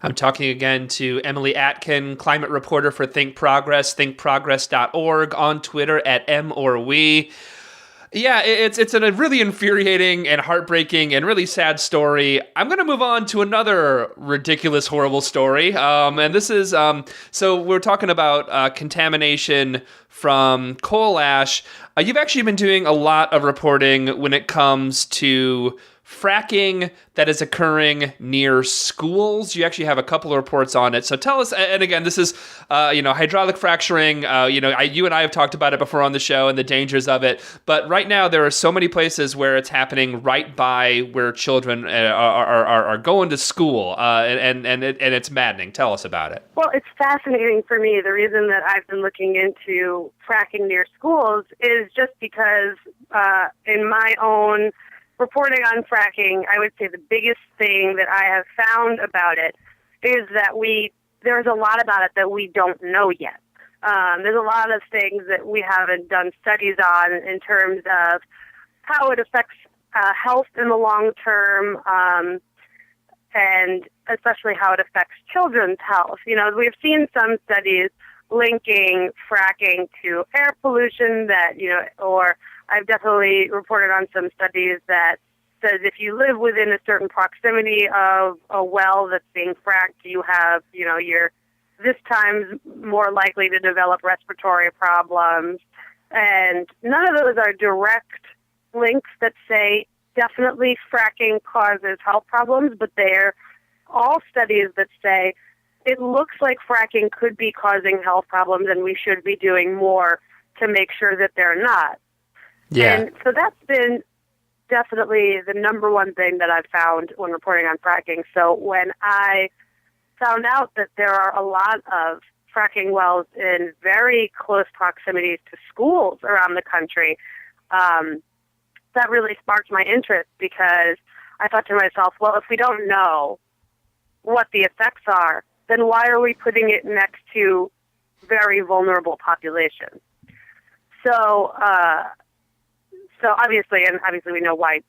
I'm talking again to Emily Atkin, climate reporter for Think Progress, thinkprogress.org, on Twitter at @morwe. Yeah, it's a really infuriating and heartbreaking and really sad story. I'm going to move on to another ridiculous, horrible story. And this is, so we're talking about contamination from coal ash. You've actually been doing a lot of reporting when it comes to fracking that is occurring near schools. You actually have a couple of reports on it. So tell us, and again, this is, hydraulic fracturing. You and I have talked about it before on the show and the dangers of it. But right now, there are so many places where it's happening right by where children are going to school, and it's maddening. Tell us about it. Well, it's fascinating for me. The reason that I've been looking into fracking near schools is just because in my own reporting on fracking, I would say the biggest thing that I have found about it is that there's a lot about it that we don't know yet. There's a lot of things that we haven't done studies on in terms of how it affects health in the long term, and especially how it affects children's health. We've seen some studies linking fracking to air pollution or I've definitely reported on some studies that says if you live within a certain proximity of a well that's being fracked, you're this times more likely to develop respiratory problems. And none of those are direct links that say definitely fracking causes health problems, but they're all studies that say it looks like fracking could be causing health problems and we should be doing more to make sure that they're not. Yeah. And so that's been definitely the number one thing that I've found when reporting on fracking. So when I found out that there are a lot of fracking wells in very close proximities to schools around the country, that really sparked my interest, because I thought to myself, well, if we don't know what the effects are, then why are we putting it next to very vulnerable populations? So obviously we know why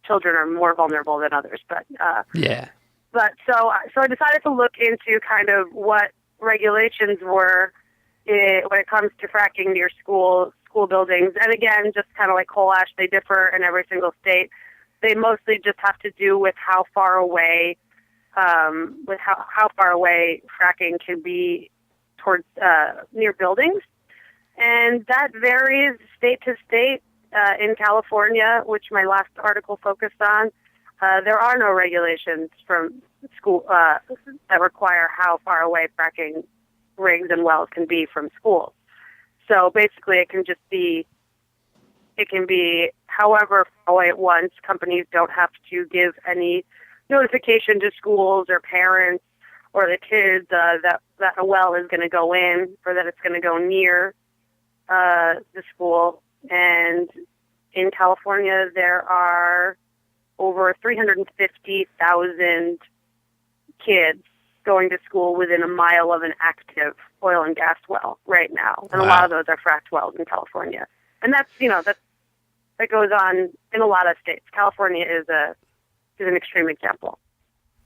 children are more vulnerable than others, but yeah. But so I decided to look into kind of what regulations were when it comes to fracking near school buildings. And again, just kind of like coal ash, they differ in every single state. They mostly just have to do with how far away fracking can be towards near buildings, and that varies state to state. In California, which my last article focused on, there are no regulations from school that require how far away fracking rigs and wells can be from schools. So basically, it can be however far away it wants. Companies don't have to give any notification to schools or parents or the kids that a well is going to go in, or that it's going to go near the school. And in California, there are over 350,000 kids going to school within a mile of an active oil and gas well right now. And a lot of those are fracked wells in California. And that goes on in a lot of states. California is an extreme example.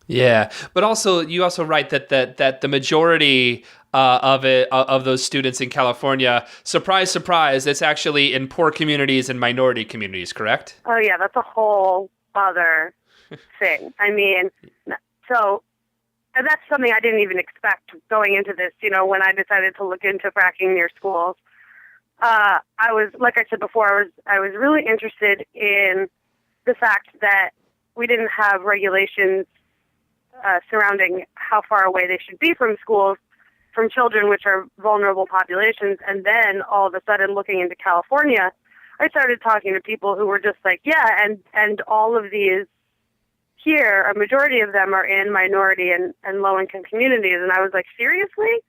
Yeah, but you also write that the majority of those students in California, surprise, surprise, it's actually in poor communities and minority communities, correct? Oh yeah, that's a whole other thing. I mean, and that's something I didn't even expect going into this. When I decided to look into fracking near schools, I was, like I said before, I was really interested in the fact that we didn't have regulations surrounding how far away they should be from schools, from children, which are vulnerable populations. And then all of a sudden, looking into California, I started talking to people who were just like, yeah, and all of these here, a majority of them are in minority and low-income communities. And I was like, seriously?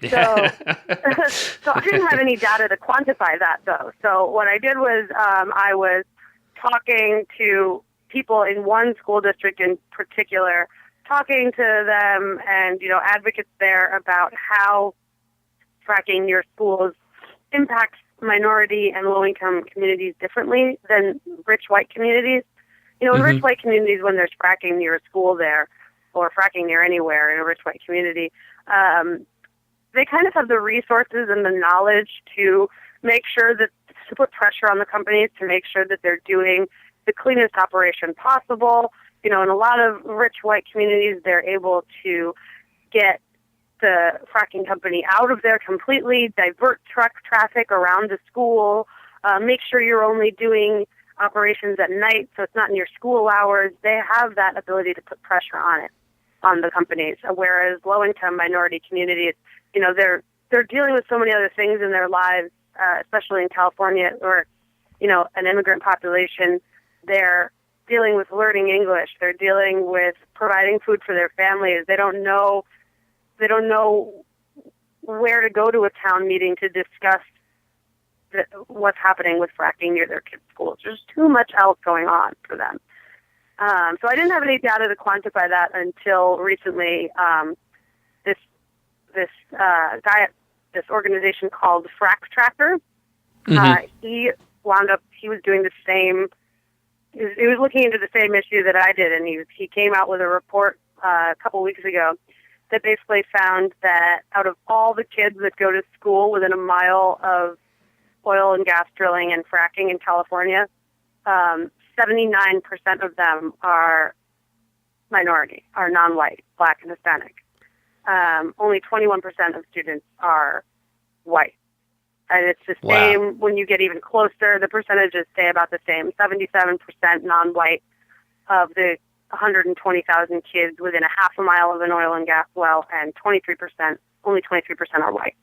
Yeah. So I didn't have any data to quantify that, though. So what I did was I was talking to people in one school district in particular, talking to them and, advocates there about how fracking near schools impacts minority and low-income communities differently than rich white communities. In rich white communities, when there's fracking near a school there, or fracking near anywhere in a rich white community, they kind of have the resources and the knowledge to make sure that, to put pressure on the companies to make sure that they're doing the cleanest operation possible. In a lot of rich white communities, they're able to get the fracking company out of there completely, divert truck traffic around the school, make sure you're only doing operations at night so it's not in your school hours. They have that ability to put pressure on the companies, whereas low-income minority communities, they're dealing with so many other things in their lives, especially in California, or, an immigrant population. They're dealing with learning English. They're dealing with providing food for their families. They don't know where to go to a town meeting to discuss what's happening with fracking near their kids' schools. There's too much else going on for them. So I didn't have any data to quantify that until recently. This guy at this organization called Frack Tracker, he was doing the same. He was looking into the same issue that I did, and he came out with a report a couple weeks ago that basically found that out of all the kids that go to school within a mile of oil and gas drilling and fracking in California, 79% of them are minority, are non-white, Black and Hispanic. Only 21% of students are white. And it's the same when you get even closer. The percentages stay about the same. 77% non-white of the 120,000 kids within a half a mile of an oil and gas well, and only 23% are white.